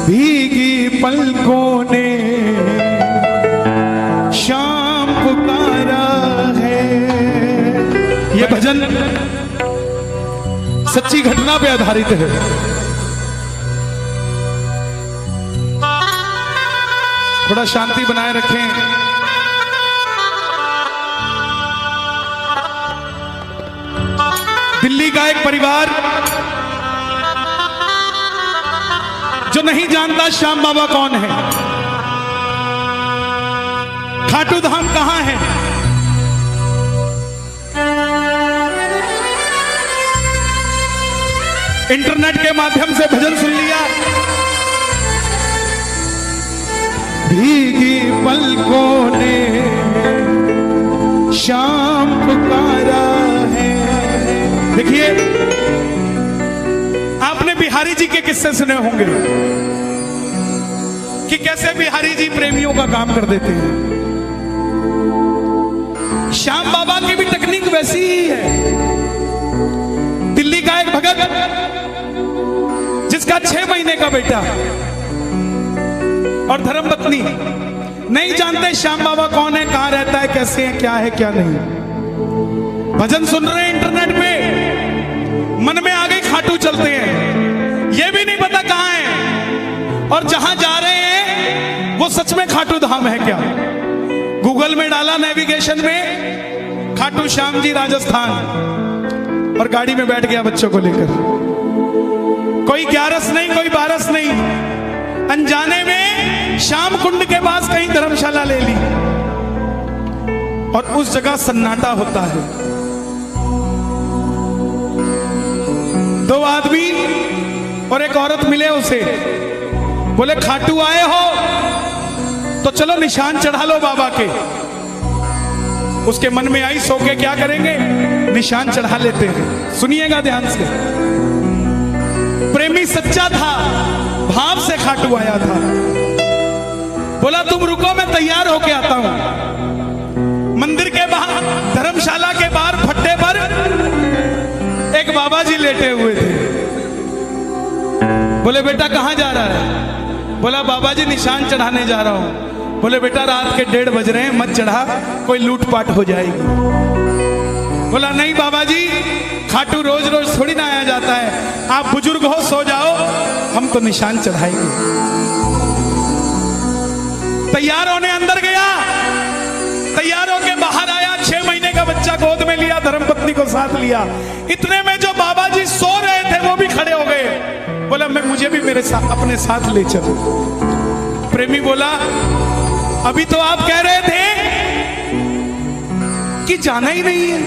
भीगी पलकों ने शाम पुकारा है। ये भजन सच्ची घटना पे आधारित है। थोड़ा शांति बनाए रखें। दिल्ली का एक परिवार जो नहीं जानता श्याम बाबा कौन है, खाटू धाम कहां है, इंटरनेट के माध्यम से भजन सुन लिया। भीगी पलकों ने शाम पुकारा है। देखिए, आपने बिहारी जी के किस्से सुने होंगे कि कैसे बिहारी जी प्रेमियों का काम कर देते हैं। श्याम बाबा की भी तकनीक वैसी ही है। दिल्ली का एक भगत जिसका 6 महीने का बेटा और धर्मपत्नी नहीं जानते श्याम बाबा कौन है, कहां रहता है, कैसे है, क्या नहीं। भजन सुन रहे हैं इंटरनेट पे, मन में आ गई खाटू चलते हैं, ये भी नहीं पता कहां है और जहां जा रहे हैं वो सच में खाटू धाम है क्या। गूगल में डाला नेविगेशन में खाटू श्याम जी राजस्थान और गाड़ी में बैठ गया बच्चों को लेकर। कोई 11 नहीं, कोई 12 नहीं, अनजाने में श्याम कुंड के पास कहीं धर्मशाला ले ली और उस जगह सन्नाटा होता है। 2 आदमी और एक औरत मिले उसे, बोले खाटू आए हो तो चलो निशान चढ़ा लो बाबा के। उसके मन में आई, सो के क्या करेंगे, निशान चढ़ा लेते हैं। सुनिएगा ध्यान से। प्रेमी सच्चा था, भाव से खाटू आया था। बोला तुम रुको, मैं तैयार होके आता हूं। मंदिर के बाहर, धर्मशाला के बाहर फट्टे पर एक बाबा जी लेटे हुए थे। बोले बेटा कहां जा रहा है? बोला बाबा जी निशान चढ़ाने जा रहा हूं। बोले बेटा रात के 1:30 बज रहे हैं, मत चढ़ा, कोई लूटपाट हो जाएगी। बोला नहीं बाबा जी, खाटू रोज रोज थोड़ी ना आया जाता है, आप बुजुर्ग हो, सो जाओ, हम तो निशान चढ़ाएंगे। तैयार होने अंदर गया, तैयार होके बाहर आया, 6 महीने का बच्चा गोद में लिया, धर्मपत्नी को साथ लिया। इतने में जो बाबा जी सो रहे थे वो भी खड़े हो गए। बोला मैं, मुझे भी मेरे साथ अपने साथ ले चलो। प्रेमी बोला अभी तो आप कह रहे थे कि जाना ही नहीं है,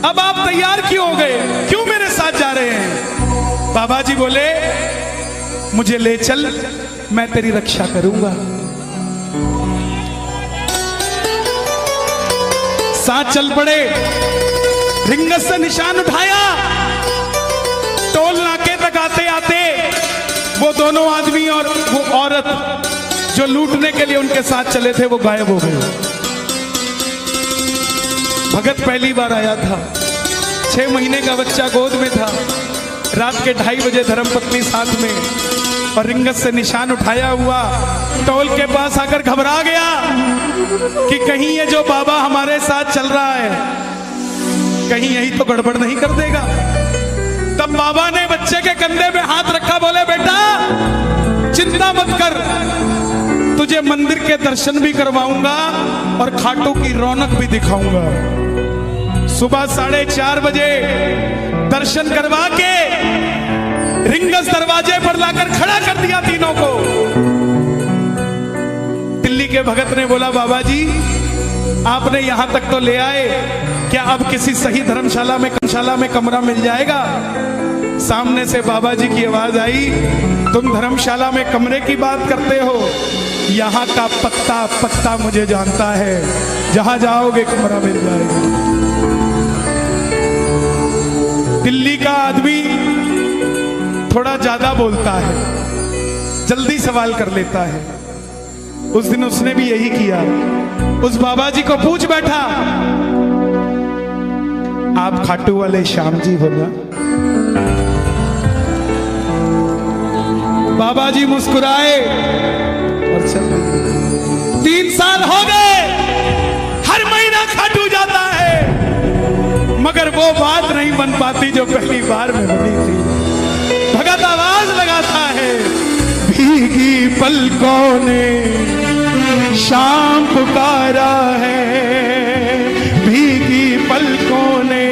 अब आप तैयार क्यों हो गए, क्यों मेरे साथ जा रहे हैं? बाबा जी बोले मुझे ले चल, मैं तेरी रक्षा करूंगा। साथ चल पड़े, रिंगत से निशान उठाया। टोल नाके तक आते आते वो दोनों आदमी और वो औरत जो लूटने के लिए उनके साथ चले थे वो गायब हो गए। भगत पहली बार आया था, 6 महीने का बच्चा गोद में था, रात के 2:30 बजे धर्मपत्नी साथ में और रिंगत से निशान उठाया हुआ टोल के पास आकर घबरा गया कि कहीं ये जो बाबा हमारे साथ चल रहा है कहीं यही तो गड़बड़ नहीं कर देगा। तब बाबा ने बच्चे के कंधे पे हाथ रखा, बोले बेटा चिंता मत कर, तुझे मंदिर के दर्शन भी करवाऊंगा और खाटू की रौनक भी दिखाऊंगा। सुबह 4:30 बजे दर्शन करवा के रिंगस दरवाजे पर लाकर खड़ा कर दिया तीनों को। दिल्ली के भगत ने बोला बाबा जी आपने यहां तक तो ले आए, क्या अब किसी सही धर्मशाला में कमरा मिल जाएगा? सामने से बाबा जी की आवाज आई, तुम धर्मशाला में कमरे की बात करते हो, यहाँ का पत्ता पत्ता मुझे जानता है, जहां जाओगे कमरा मिल जाएगा। दिल्ली का आदमी थोड़ा ज्यादा बोलता है, जल्दी सवाल कर लेता है। उस दिन उसने भी यही किया, उस बाबा जी को पूछ बैठा, आप खाटू वाले श्याम जी हो ना? बाबा जी मुस्कुराए और चल रहे। 3 साल हो गए, हर महीना खाटू जाता है, मगर वो बात नहीं बन पाती जो पहली बार में बनी थी। भगत आवाज लगाता है, भीगी पलकों ने शाम पुकारा है, भीगी पलकों ने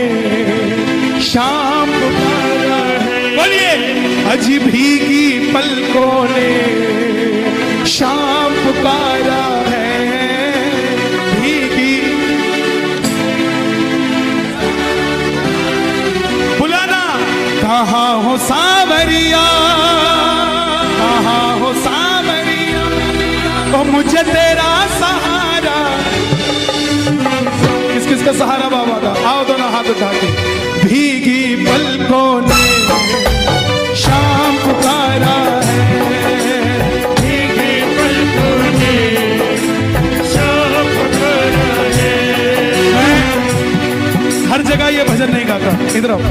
शाम पुकारा है। बोलिए, अजी भीगी पलकों ने शाम पुकारा है, भीगी। बुलाना, कहाँ हो सांवरिया, कहाँ हो सांवरिया, ओ मुझे तेरा सहारा। किस किस का सहारा बाबा का? आओ दोनों हाथ उठा के। भीगी पलकों ने शाम पुकारा है, भीगी पलकों ने शाम पुकारा है। मैं हर जगह ये भजन नहीं गाता, इधर आओ।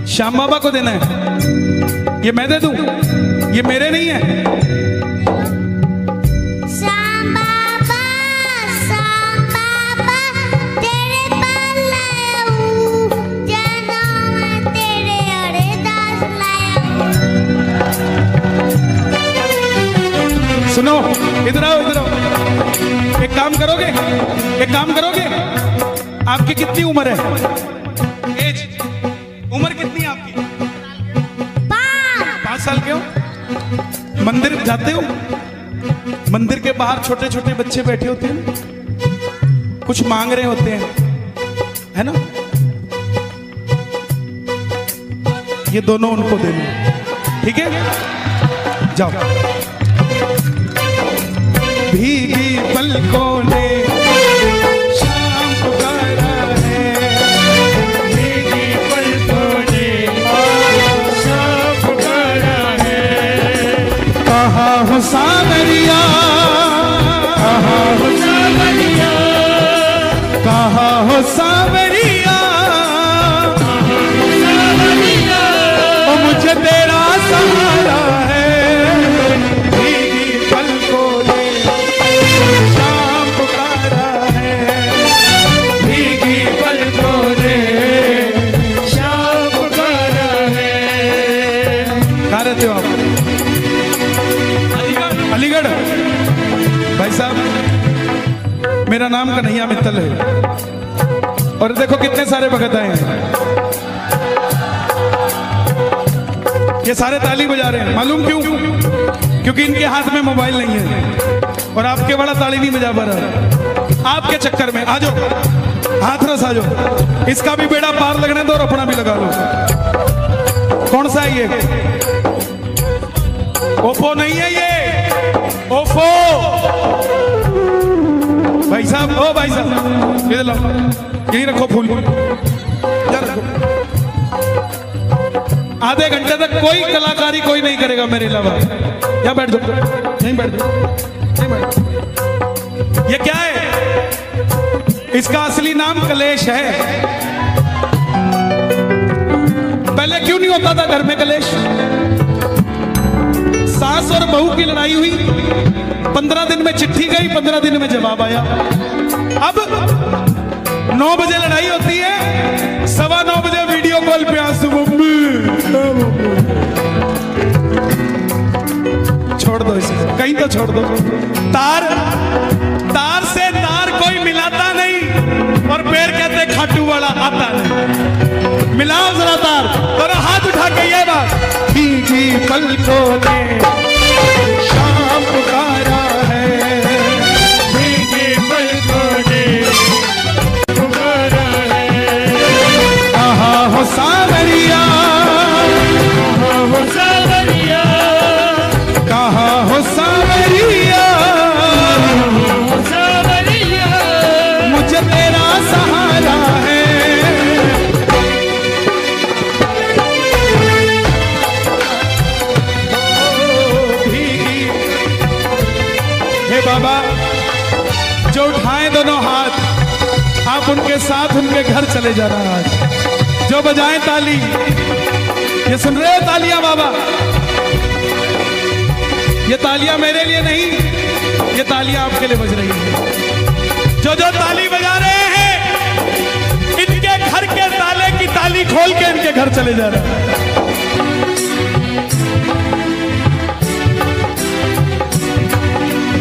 श्याम बाबा को देना है, ये मैं दे दूं, ये मेरे नहीं है। सुनो, इधर आओ, इधर आओ। एक काम करोगे, एक काम करोगे, आपकी कितनी उम्र है? एज, उम्र कितनी है आपकी? 5 साल के हो? मंदिर जाते हो? मंदिर के बाहर छोटे छोटे बच्चे बैठे होते हैं, कुछ मांग रहे होते हैं, है ना? ये दोनों उनको देना, ठीक है? जाओ। भीगी पलकों ने शाम पुकारा है, भीगी पलकों ने शाम पुकारा है। कहाँ हो सांवरिया, कहाँ हो सांवरिया, कहाँ हो सांवरिया, ओ मुझे तेरा सहारा है, भीगी पलकों ने शाम पुकारा है, भीगी पलकों ने शाम पुकारा है। कहाँ रहते हो आप? अलीगढ़। अलीगढ़। भाई साहब, मेरा नाम कन्हैया मित्तल है, और देखो कितने सारे भगत आए हैं। ये सारे ताली बजा रहे हैं, मालूम क्यों? क्योंकि इनके हाथ में मोबाइल नहीं है और आपके बड़ा ताली नहीं बजा पा रहा। आपके चक्कर में आ जाओ, हाथरस आ जाओ, इसका भी बेड़ा पार लगने दो और अपना भी लगा लो। कौन सा है ये? ओप्पो नहीं है ये, ओप्पो। भाई साहब, ओ भाई साहब, इधर लाओ, यही रखो फूल, इधर रखो। आधे घंटे तक कोई कलाकारी कोई नहीं करेगा मेरे अलावा। या बैठ जाओ, नहीं बैठ जाओ, नहीं बैठ जाओ। ये क्या है? इसका असली नाम कलेश है। पहले क्यों नहीं होता था घर में कलेश? सास और बहू की लड़ाई हुई, 15 दिन में चिट्ठी गई, 15 दिन में जवाब आया। अब 9 बजे लड़ाई होती है, 9:15 बजे वीडियो कॉल पे आंसू, मम्मी। छोड़ दो इसे, कहीं तो छोड़ दो। तार से तार कोई मिलाता नहीं, और पैर कहते खाटू वाला आता नहीं। मिलाओ जरा तार, दोनों हाथ उठा के ये बात। भीगी पलकों ने शाम पुकारा है, भीगी पलकों ने पुकारा है। कहाँ हो सांवरिया, कहाँ हो सांवरिया, कहाँ हो सांवरिया, मुझे तेरा सहारा है। हे बाबा, जो उठाएं दोनों हाथ, आप उनके साथ उनके घर चले जाना। आज जो बजाएं ताली, ये सुन रहे हो तालियां बाबा? ये तालियां मेरे लिए नहीं, ये तालियां आपके लिए बज रही हैं। जो जो ताली बजा रहे हैं, इनके घर के ताले की ताली खोल के इनके घर चले जा रहे हैं।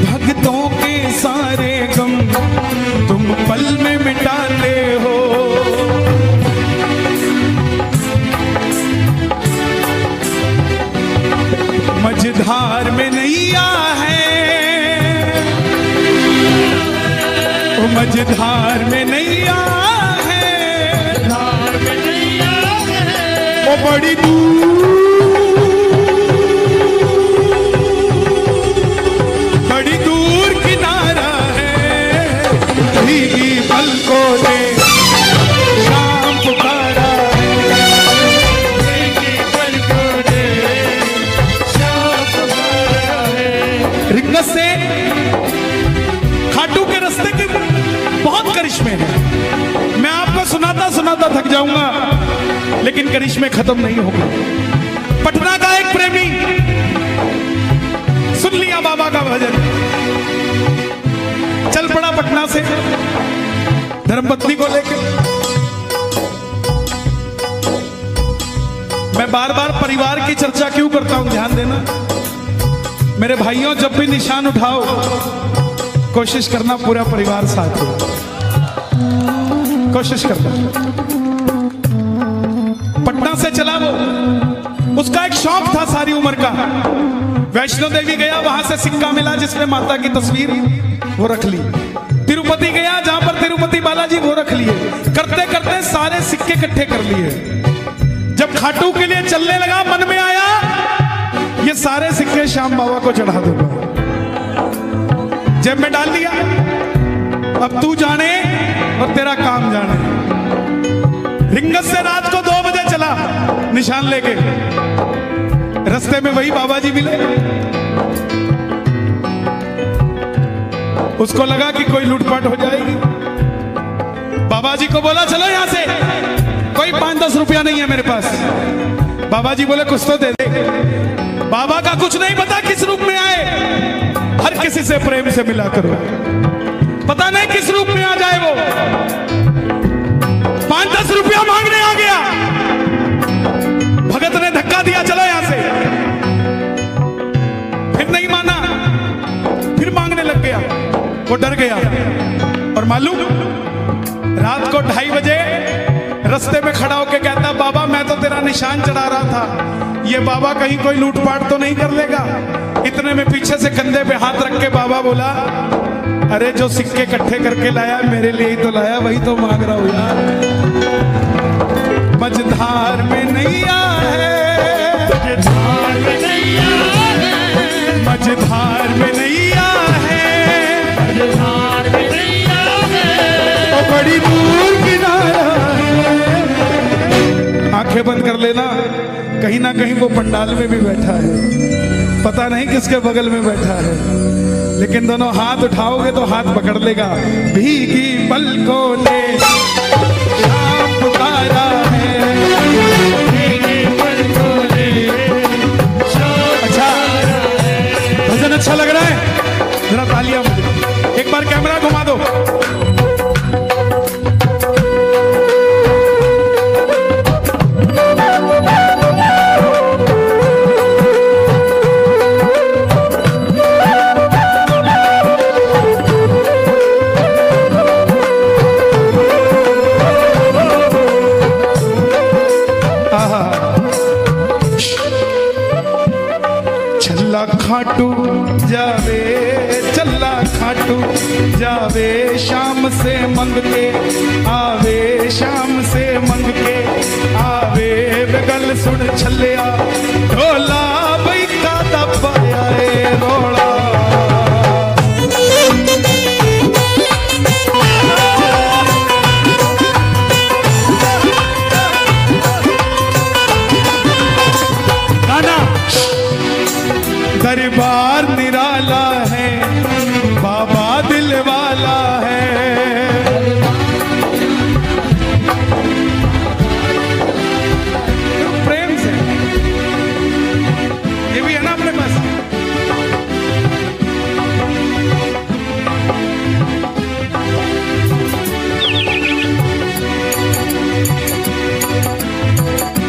भक्तों के सारे गम तुम पल में मिटाते हो, मझधार में नैया है, ओ मझधार में नैया है, धार में नैया है, वो बड़ी दूर किनारा है, भीगी पलकों ने शाम पुकारा है, भीगी पलकों ने शाम पुकारा है। रिंगस से खाटू के रास्ते के बहुत करिश्मे हैं। मैं आपको सुनाता सुनाता थक जाऊंगा, लेकिन करिश्मे खत्म नहीं होंगे। पटना का एक प्रेमी सुन लिया बाबा का भजन, चल पड़ा पटना से धर्मपत्नी को लेकर। मैं बार बार परिवार की चर्चा क्यों करता हूं, ध्यान देना मेरे भाइयों। जब भी निशान उठाओ, कोशिश करना पूरा परिवार साथ हो, कोशिश करना। पटना से चला वो, उसका एक शौक था सारी उम्र का। वैष्णो देवी गया, वहां से सिक्का मिला जिसमें माता की तस्वीर, वो रख ली। तिरुपति गया, जहां पर तिरुपति बालाजी, वो रख लिए। करते करते सारे सिक्के इकट्ठे कर लिए। जब खाटू के लिए चलने लगा, मन में आया ये सारे सिक्के श्याम बाबा को चढ़ा दूंगा। जेब में डाल दिया। अब तू जाने और तेरा काम जाने। रिंगस से रात को 2 बजे चला निशान लेके। रास्ते में वही बाबा जी मिले। उसको लगा कि कोई लूटपाट हो जाएगी। बाबा जी को बोला चलो यहां से, कोई 5-10 रुपया नहीं है मेरे पास। बाबा जी बोले कुछ तो दे दे। बाबा का कुछ नहीं पता किस रूप में आए, हर किसी से प्रेम से मिला करो, पता नहीं किस रूप में आ जाए वो। 5-10 रुपया मांगने आ गया। भगत ने धक्का दिया, चलो यहां से। फिर नहीं माना, फिर मांगने लग गया। वो डर गया। और मालूम, रात को 2:30 बजे रास्ते में खड़ा होके कहता, बाबा मैं तो तेरा निशान चढ़ा रहा था, ये बाबा कहीं कोई लूटपाट तो नहीं कर लेगा। इतने में पीछे से कंधे पे हाथ रख के बाबा बोला, अरे जो सिक्के इकट्ठे करके लाया मेरे लिए ही तो लाया, वही तो मांग रहा हूं यार। मझधार में नैया है, मझधार में नैया है, मझधार में नैया है, मझधार में नैया है, तो बड़ी दूर किनारा है। आंखें बंद कर लेना, कहीं ना कहीं वो पंडाल में भी बैठा है, पता नहीं किसके बगल में बैठा है, लेकिन दोनों हाथ उठाओगे तो हाथ पकड़ लेगा। भीगी पलकों ने शाम पुकारा है, भीगी पलकों ने शाम। अच्छा, भजन अच्छा लग रहा है? जरा तालियां मुझे, एक बार कैमरा घुमा दो। खाटू जावे, चल्ला खाटू जावे, शाम से मंग के आवे, शाम से मंग के आवे। बगल सुन छलिया ढोला बई का दबाया रे रोड़ा। दरबार निराला है, बाबा दिल वाला है। प्रेम से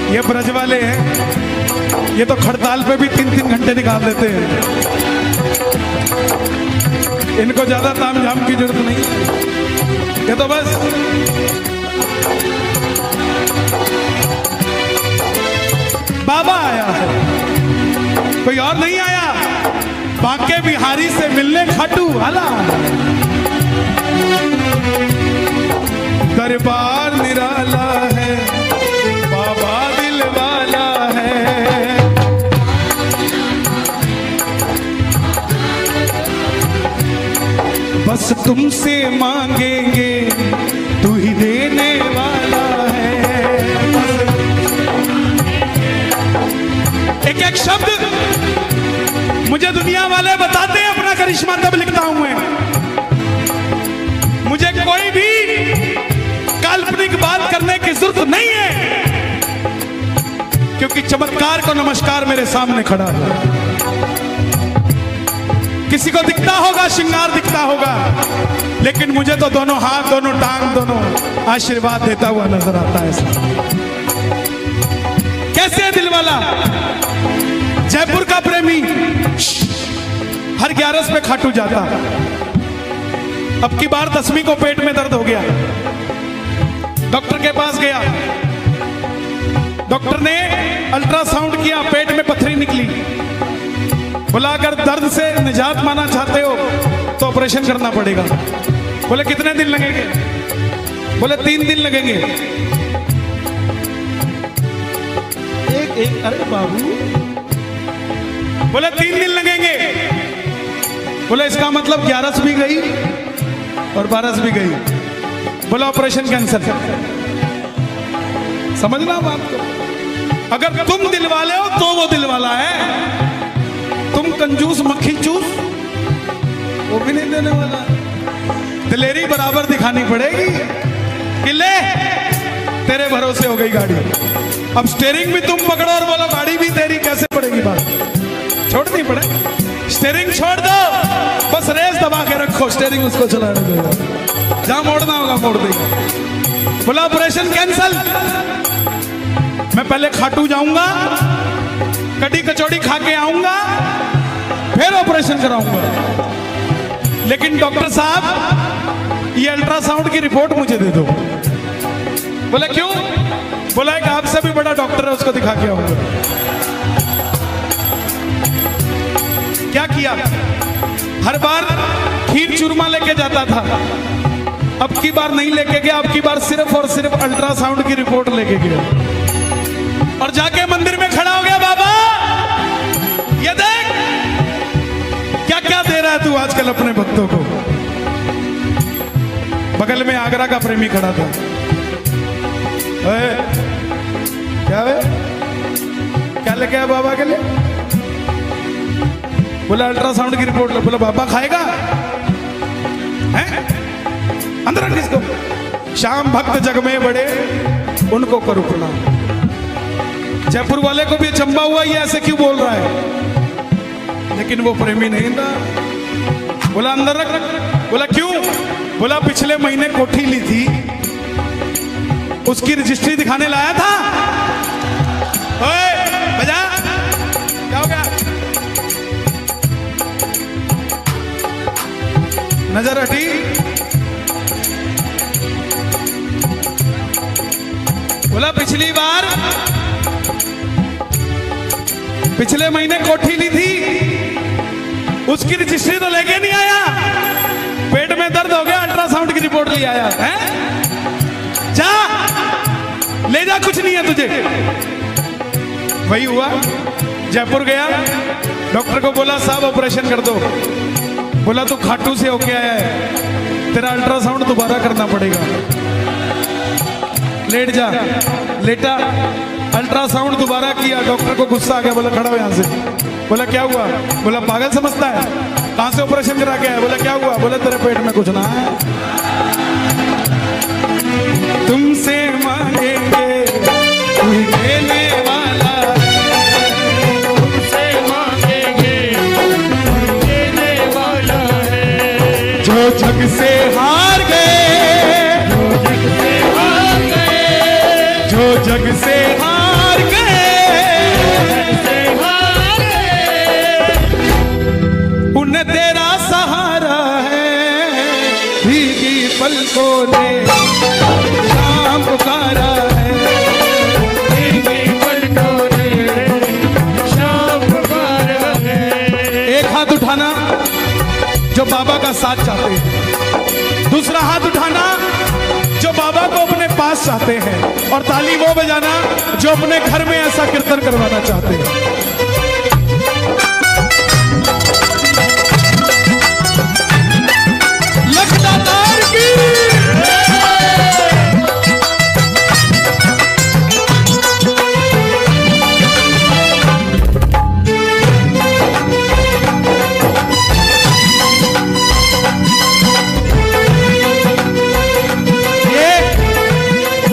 ये ब्रज वाले हैं, ये तो खड़ताल पे भी 3-3 घंटे निकाल देते हैं। इनको ज्यादा ताम झाम की जरूरत नहीं, ये तो बस बाबा आया है, कोई और नहीं आया। बांके बिहारी से मिलने खाटू वाला, दरबार निराला है, बाबा दिल वाला है। बस तुमसे मांगेंगे, तू ही देने वाला है। एक एक शब्द मुझे दुनिया वाले बताते हैं अपना करिश्मा तब लिखता हूं मैं। मुझे कोई भी काल्पनिक बात करने की जरूरत नहीं है, क्योंकि चमत्कार को नमस्कार मेरे सामने खड़ा है। किसी को दिखता होगा, श्रृंगार दिखता होगा, लेकिन मुझे तो दोनों हाथ, दोनों टांग, दोनों आशीर्वाद देता हुआ नजर आता है। कैसे है दिल वाला? जयपुर का प्रेमी हर 11 पे खाटू जाता। अब की बार 10वीं को पेट में दर्द हो गया, डॉक्टर के पास गया। डॉक्टर ने अल्ट्रासाउंड किया, पेट में पथरी निकली। बोला अगर दर्द से निजात पाना चाहते हो तो ऑपरेशन करना पड़ेगा। बोले कितने दिन लगेंगे? बोले 3 दिन लगेंगे। एक अरे बाबू, बोले 3 दिन लगेंगे। बोले इसका मतलब 11 भी गई और 12 भी गई। बोला ऑपरेशन कैंसिल। समझना बात को, अगर तुम दिल वाले हो तो वो दिल वाला है। तुम कंजूस मक्खी चूस, वो भी नहीं देने वाला। दिलेरी बराबर दिखानी पड़ेगी कि ले तेरे भरोसे हो गई गाड़ी। अब स्टीयरिंग भी तुम पकड़ो और बोलो गाड़ी भी तेरी, कैसे पड़ेगी बात? छोड़नी पड़े, स्टीयरिंग छोड़ दो, बस रेस दबा के रखो, स्टीयरिंग उसको चलाने देगा, जहां मोड़ना होगा मोड़ देगा। बोला ऑपरेशन कैंसिल। मैं पहले खाटू जाऊंगा, कड़ी कचौड़ी खा के आऊंगा, फिर ऑपरेशन कराऊंगा। लेकिन डॉक्टर साहब ये अल्ट्रासाउंड की रिपोर्ट मुझे दे दो। बोले क्यों? बोला एक आपसे भी बड़ा डॉक्टर है, उसको दिखा के आऊंगा। क्या किया? हर बार खीर चूरमा लेके जाता था, अब की बार नहीं लेके गया। अब की बार सिर्फ और सिर्फ अल्ट्रासाउंड की रिपोर्ट लेके गया और जाके मंदिर में खड़ा हो गया। बाबा ये देख क्या क्या दे रहा है तू आजकल अपने भक्तों को। बगल में आगरा का प्रेमी खड़ा था। क्या है? क्या लेके आया बाबा के लिए? बोला अल्ट्रासाउंड की रिपोर्ट। बोला बाबा खाएगा? हैं? अंदर रख इसको। श्याम भक्त जग में बड़े, उनको करो प्रणाम। जयपुर वाले को भी अचंबा हुआ, ये ऐसे क्यों बोल रहा है? लेकिन वो प्रेमी नहीं था। बोला अंदर रख। बोला क्यों? बोला पिछले महीने कोठी ली थी, उसकी रजिस्ट्री दिखाने लाया था। ओए बजा, क्या हो गया? नजर हटी। बोला पिछली बार, पिछले महीने कोठी ली थी, उसकी रजिस्ट्री तो लेके नहीं आया। पेट में दर्द हो गया, अल्ट्रासाउंड की रिपोर्ट ले आया है। जा ले जा, कुछ नहीं है तुझे। वही हुआ, जयपुर गया, डॉक्टर को बोला साहब ऑपरेशन कर दो। बोला तू खाटू से होके आया है, तेरा अल्ट्रासाउंड दोबारा करना पड़ेगा। लेट जा। लेटा, अल्ट्रासाउंड दोबारा किया। डॉक्टर को गुस्सा आ गया, बोला खड़ा हो यहां से। बोला क्या हुआ? बोला पागल समझता है, कहां से ऑपरेशन करा के आया? बोला क्या हुआ? बोला तेरे पेट में कुछ ना है, तुमसे मांगेंगे तू देने वाला, तुमसे मांगेंगे तू देने वाला है। जो जग से हार गए, जो जग से हार गए, जो जग से हार को दे शाम पुकारा है, भीगे पल को दे शाम पुकारा है। एक हाथ उठाना जो बाबा का साथ चाहते हैं, दूसरा हाथ उठाना जो बाबा को अपने पास चाहते हैं, और ताली वो बजाना जो अपने घर में ऐसा कीर्तन करवाना चाहते हैं। लखदातार की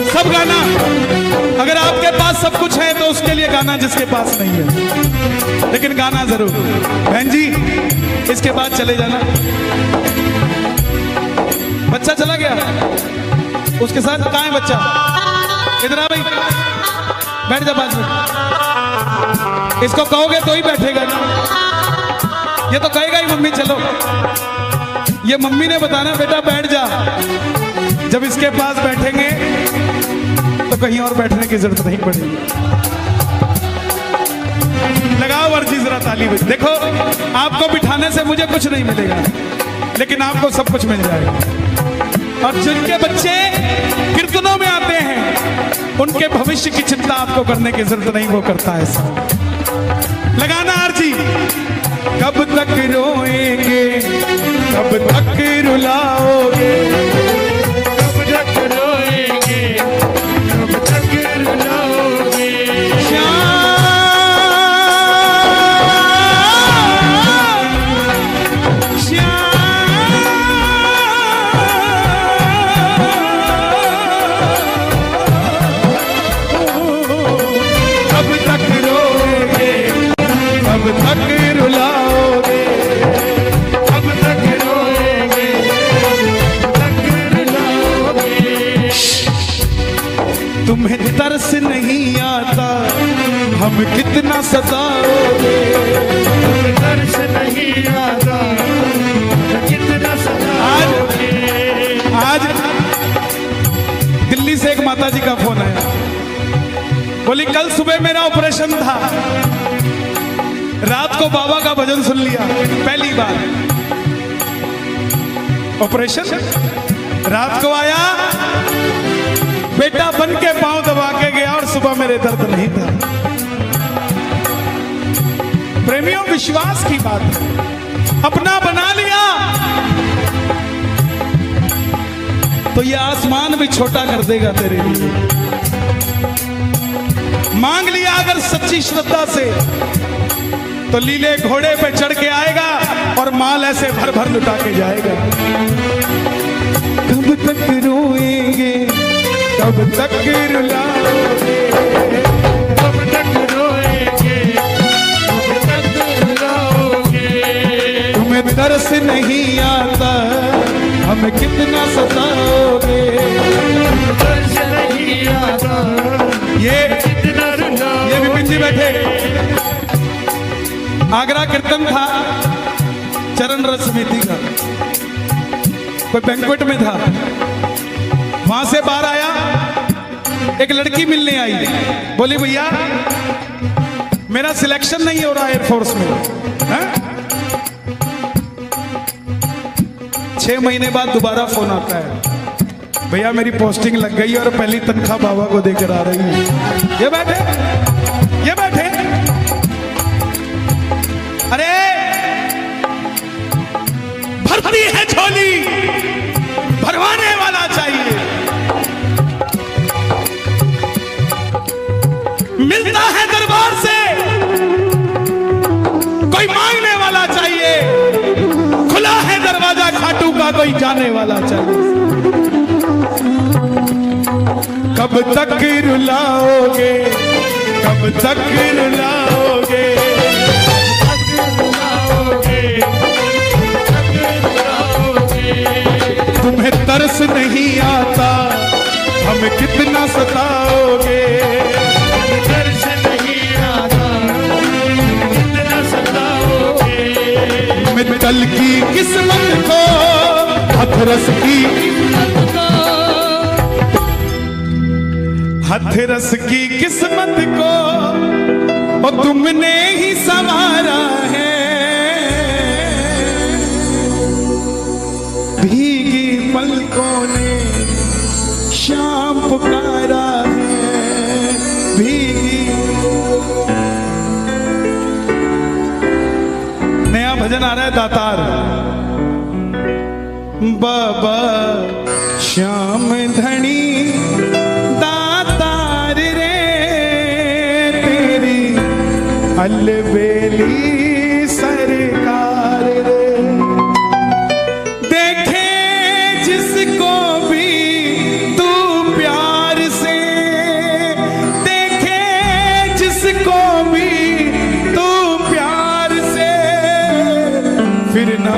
सब गाना, अगर आपके पास सब कुछ है तो उसके लिए गाना जिसके पास नहीं है, लेकिन गाना जरूर। बहन जी इसके बाद चले जाना। बच्चा चला गया, उसके साथ कहाँ है बच्चा? इधर आ भाई, बैठ जा पास में। इसको कहोगे तो ही बैठेगा ना, ये तो कहेगा ही मम्मी चलो। ये मम्मी ने बताना बेटा बैठ जा। जब इसके पास बैठेंगे तो कहीं और बैठने की जरूरत नहीं पड़ेगी। लगाओ वर्जी जरा ताली बज। देखो आपको बिठाने से मुझे कुछ नहीं मिलेगा, लेकिन आपको सब कुछ मिल जाएगा। और जिनके बच्चे कीर्तनों में आते हैं उनके भविष्य की चिंता आपको करने की जरूरत नहीं, वो करता है ऐसा। लगाना आरजी। कब तक रोएंगे, कब तक रुलाओगे, कब तक रोएंगे, कब तक रुलाओगे। कब तक रोएंगे, कब तक रुलाओगे, कब तक रोएंगे, कब तक रुलाओगे। तुम्हें तरस नहीं आता हम कितना सताओगे, तरस नहीं आता कितना सताओगे। आज दिल्ली से एक माता जी का फोन आया, बोली कल सुबह मेरा ऑपरेशन था, रात को बाबा का भजन सुन लिया पहली बार। ऑपरेशन रात को आया, बेटा बन के पांव दबा के गया और सुबह मेरे दर्द नहीं था। प्रेमियों विश्वास की बात है, अपना बना लिया तो ये आसमान भी छोटा कर देगा तेरे लिए। मांग लिया अगर सच्ची श्रद्धा से तो लीले घोड़े पे चढ़ के आएगा और माल ऐसे भर भर लुटा के जाएगा। कब तक रोएंगे, कब तक रुलाओगे, कब तक रोएंगे, कब तक रुलाओगे। तुम्हें तरस नहीं आता हमें कितना सताओगे। तरस नहीं आता ये कितना रुलाओगे। ये विपिन जी बैठे। आगरा कीर्तन था चरण रस समिति का, कोई बैंक्वेट में था, वहां से बाहर आया, एक लड़की मिलने आई, बोली भैया मेरा सिलेक्शन नहीं हो रहा एयरफोर्स में है? 6 महीने बाद दोबारा फोन आता है, भैया मेरी पोस्टिंग लग गई और पहली तनख्वाह बाबा को देकर आ रही है। ये बैठे, ये बैठे। अरे भरती है झोली, भरवाने वाला चाहिए। मिलता है दरबार से, कोई मांगने वाला चाहिए। खुला है दरवाजा खाटू का, कोई जाने वाला चाहिए। कब तक रुलाओगे, कब तक रुलाओगे, तुम्हें तरस नहीं आता हमें कितना सताओगे। तरस नहीं आता कितना सताओगे। मित्तल की किस्मत को, हथरस की किस्मत को हथरस की किस्मत को और तुमने ही संवारा है, भीगी पलकों ने शाम पुकारा है, भीगी। नया भजन आ रहा है दातार। बाबा श्याम धनी दातार रे, तेरी अलबेली सरकार रे। देखे जिसको भी तू प्यार से, देखे जिसको भी तू प्यार से, फिर ना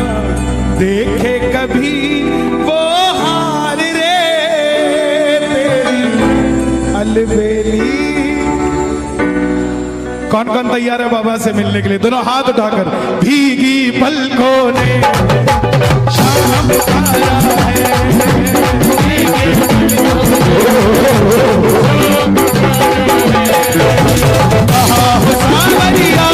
देखे कभी वो हार रे, तेरी अलबेली। कौन कौन तैयार है बाबा से मिलने के लिए? दोनों हाथ उठाकर। भीगी पलकों ने शाम पुकारा है, कहा हो सावरिया,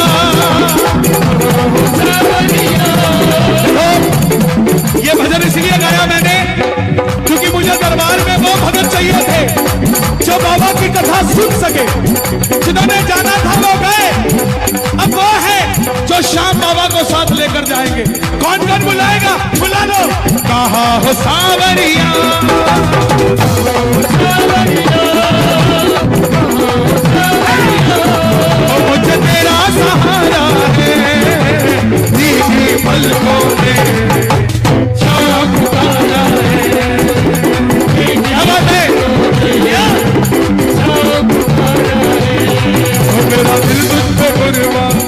ये भजन इसलिए गाया मैंने क्योंकि मुझे दरबार में वो भगत चाहिए थे जो बाबा की कथा सुन सके। जिन्होंने जाना था वो गए, अब वो है जो शाम बाबा को साथ लेकर जाएंगे। कौन कौन बुलाएगा? बुला लो। कहा हो सावरिया